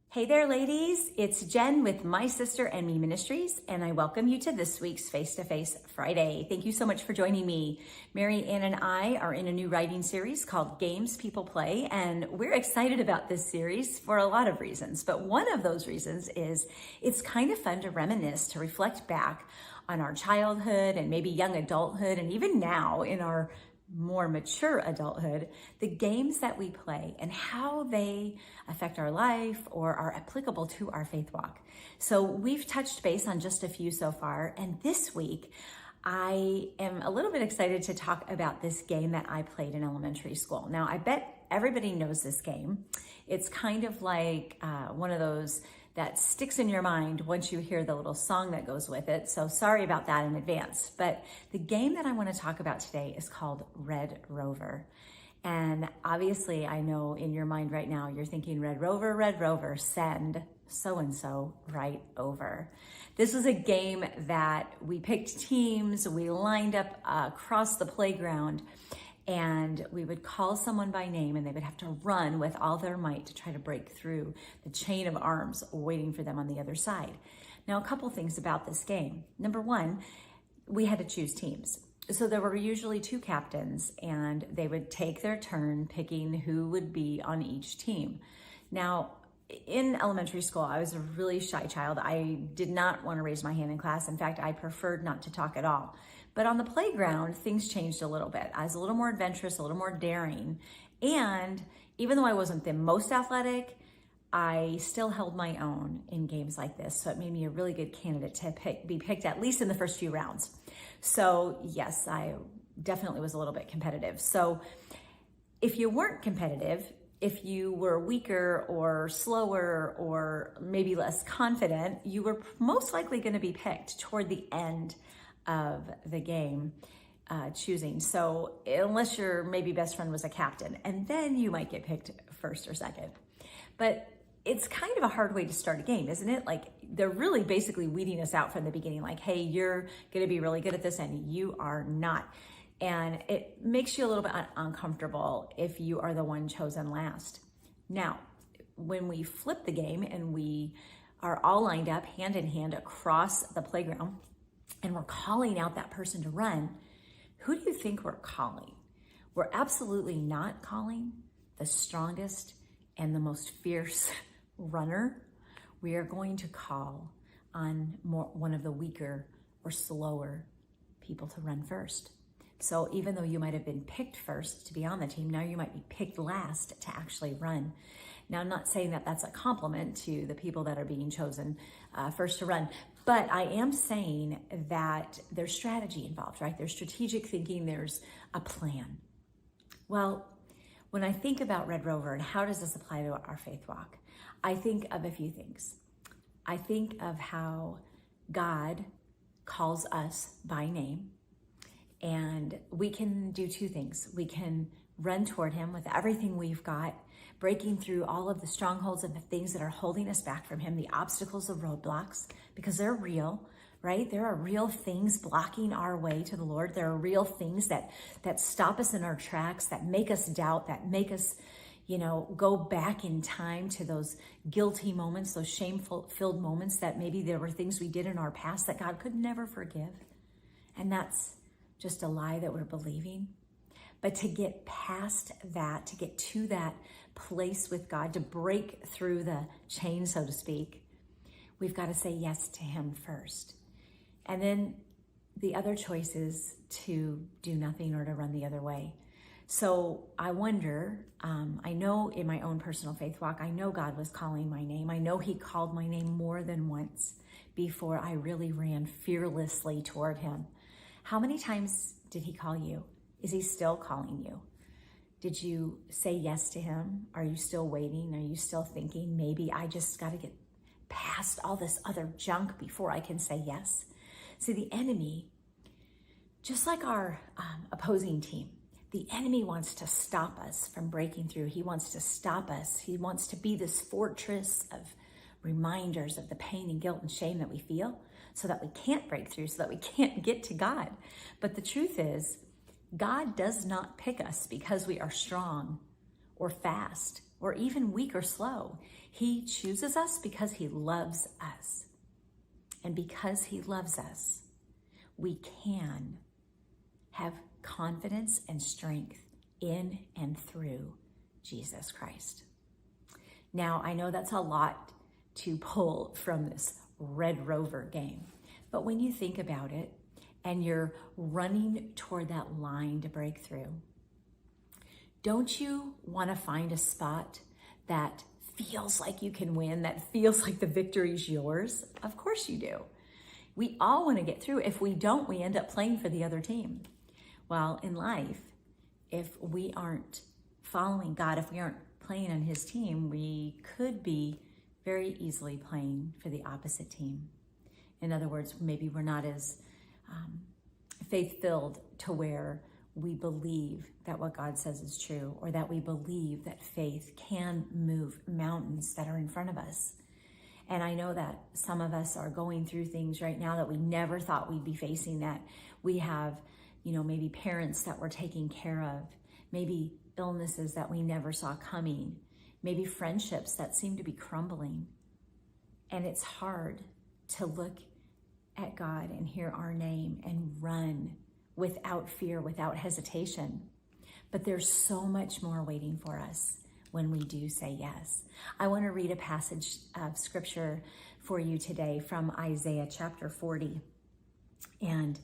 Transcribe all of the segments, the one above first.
Hey there, ladies. It's Jen with My Sister and Me Ministries, and I welcome you to this week's Face-to-Face Friday. Thank you so much for joining me. Mary Ann and I are in a new writing series called Games People Play, and we're excited about this series for a lot of reasons. But one of those reasons is it's kind of fun to reminisce, to reflect back on our childhood and maybe young adulthood, and even now in our more mature adulthood, the games that we play and how they affect our life or are applicable to our faith walk. So we've touched base on just a few so far, and this week I am a little bit excited to talk about this game that I played in elementary school. Now, I bet everybody knows this game. It's kind of like one of those that sticks in your mind once you hear the little song that goes with it. So sorry about that in advance. But the game that I want to talk about today is called Red Rover. And obviously, I know in your mind right now, you're thinking, Red Rover, send so-and-so right over. This was a game that we picked teams, we lined up across the playground, and we would call someone by name and they would have to run with all their might to try to break through the chain of arms waiting for them on the other side. Now, a couple things about this game. Number one, we had to choose teams. So there were usually two captains and they would take their turn picking who would be on each team. Now, in elementary school, I was a really shy child. I did not want to raise my hand in class. In fact, I preferred not to talk at all. But on the playground, things changed a little bit. I was a little more adventurous, a little more daring. And even though I wasn't the most athletic, I still held my own in games like this. So it made me a really good candidate to be picked at least in the first few rounds. So yes, I definitely was a little bit competitive. So if you weren't competitive, if you were weaker or slower or maybe less confident, you were most likely going to be picked toward the end of the game choosing. So unless your maybe best friend was a captain, and then you might get picked first or second. But it's kind of a hard way to start a game, isn't it? Like they're really basically weeding us out from the beginning, like, hey, you're going to be really good at this and you are not. And it makes you a little bit uncomfortable if you are the one chosen last. Now, when we flip the game and we are all lined up hand in hand across the playground and we're calling out that person to run, who do you think we're calling? We're absolutely not calling the strongest and the most fierce runner. We are going to call on one of the weaker or slower people to run first. So even though you might have been picked first to be on the team, now you might be picked last to actually run. Now, I'm not saying that that's a compliment to the people that are being chosen first to run, but I am saying that there's strategy involved, right? There's strategic thinking, there's a plan. Well, when I think about Red Rover and how does this apply to our faith walk, I think of a few things. I think of how God calls us by name. And we can do two things. We can run toward him with everything we've got, breaking through all of the strongholds and the things that are holding us back from him, the obstacles, the roadblocks, because they're real, right? There are real things blocking our way to the Lord. There are real things that stop us in our tracks, that make us doubt, that make us, go back in time to those guilty moments, those shame-filled moments that maybe there were things we did in our past that God could never forgive. And that's just a lie that we're believing. But to get past that, to get to that place with God, to break through the chain, so to speak, we've got to say yes to him first. And then the other choice is to do nothing or to run the other way. So I wonder, I know in my own personal faith walk, I know God was calling my name. I know he called my name more than once before I really ran fearlessly toward him. How many times did he call you? Is he still calling you? Did you say yes to him? Are you still waiting? Are you still thinking, maybe I just got to get past all this other junk before I can say yes? See, the enemy, just like our opposing team, the enemy wants to stop us from breaking through. He wants to stop us. He wants to be this fortress of reminders of the pain and guilt and shame that we feel, so that we can't break through, so that we can't get to God. But the truth is, God does not pick us because we are strong or fast or even weak or slow. He chooses us because he loves us. And because he loves us, we can have confidence and strength in and through Jesus Christ. Now, I know that's a lot to pull from this Red Rover game, but when you think about it and you're running toward that line to break through, don't you want to find a spot that feels like you can win, that feels like the victory's yours? Of course you do. We all want to get through. If we don't, we end up playing for the other team. Well, in life, if we aren't following God, if we aren't playing on his team, we could be very easily playing for the opposite team. In other words, maybe we're not as faith-filled to where we believe that what God says is true, or that we believe that faith can move mountains that are in front of us. And I know that some of us are going through things right now that we never thought we'd be facing, that we have, maybe parents that we're taking care of, maybe illnesses that we never saw coming, maybe friendships that seem to be crumbling. And it's hard to look at God and hear our name and run without fear, without hesitation. But there's so much more waiting for us when we do say yes. I want to read a passage of scripture for you today from Isaiah chapter 40. And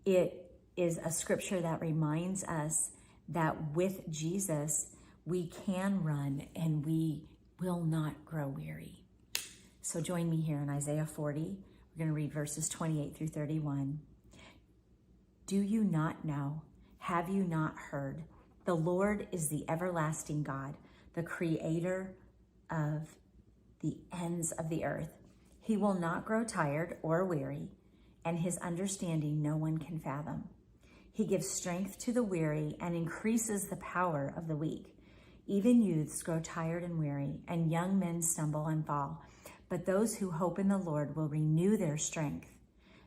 it is a scripture that reminds us that with Jesus, we can run and we will not grow weary. So join me here in Isaiah 40. We're going to read verses 28 through 31. Do you not know? Have you not heard? The Lord is the everlasting God, the creator of the ends of the earth. He will not grow tired or weary, and his understanding no one can fathom. He gives strength to the weary and increases the power of the weak. Even youths grow tired and weary, and young men stumble and fall. But those who hope in the Lord will renew their strength.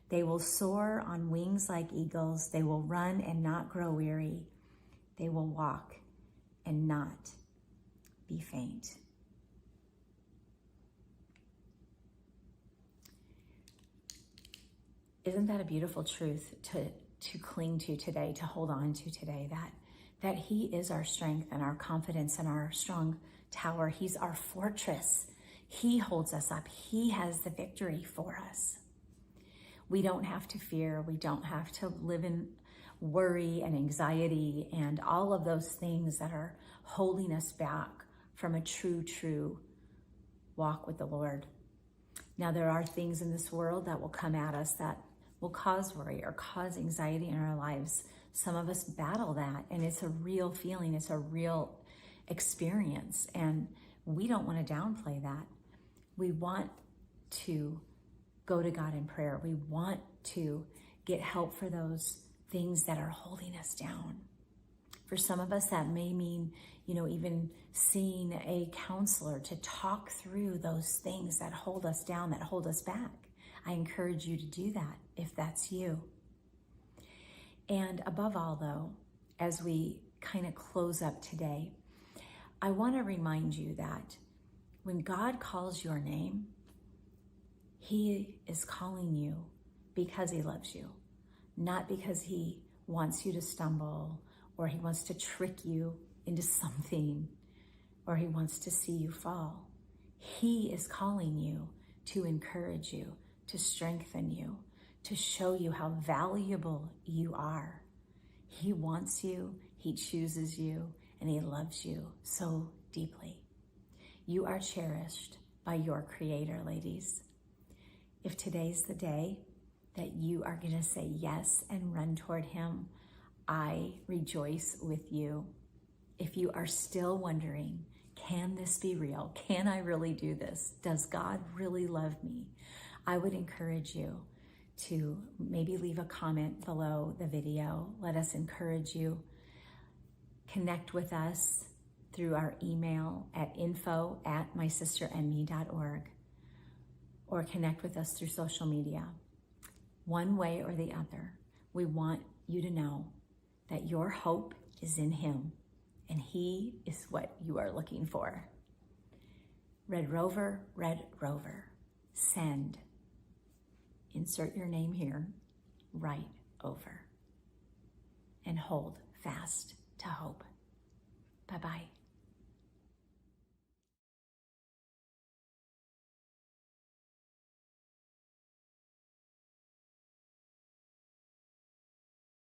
They will soar on wings like eagles. They will run and not grow weary. They will walk and not be faint. Isn't that a beautiful truth to cling to today, to hold on to today, that he is our strength and our confidence and our strong tower. He's our fortress. He holds us up. He has the victory for us. We don't have to fear. We don't have to live in worry and anxiety and all of those things that are holding us back from a true walk with the Lord. Now, there are things in this world that will come at us that will cause worry or cause anxiety in our lives. Some of us battle that, and it's a real feeling. It's a real experience, and we don't want to downplay that. We want to go to God in prayer. We want to get help for those things that are holding us down. For some of us, that may mean, even seeing a counselor to talk through those things that hold us down, that hold us back. I encourage you to do that if that's you. And above all, though, as we kind of close up today, I want to remind you that when God calls your name, he is calling you because he loves you, not because he wants you to stumble, or he wants to trick you into something, or he wants to see you fall. He is calling you to encourage you, to strengthen you, to show you how valuable you are. He wants you, he chooses you, and he loves you so deeply. You are cherished by your Creator, ladies. If today's the day that you are going to say yes and run toward him, I rejoice with you. If you are still wondering, can this be real? Can I really do this? Does God really love me? I would encourage you to maybe leave a comment below the video. Let us encourage you. Connect with us through our email at info@mysisterandme.org, or connect with us through social media. One way or the other, we want you to know that your hope is in him and He is what you are looking for. Red Rover, send. Insert your name here, right over. And hold fast to hope.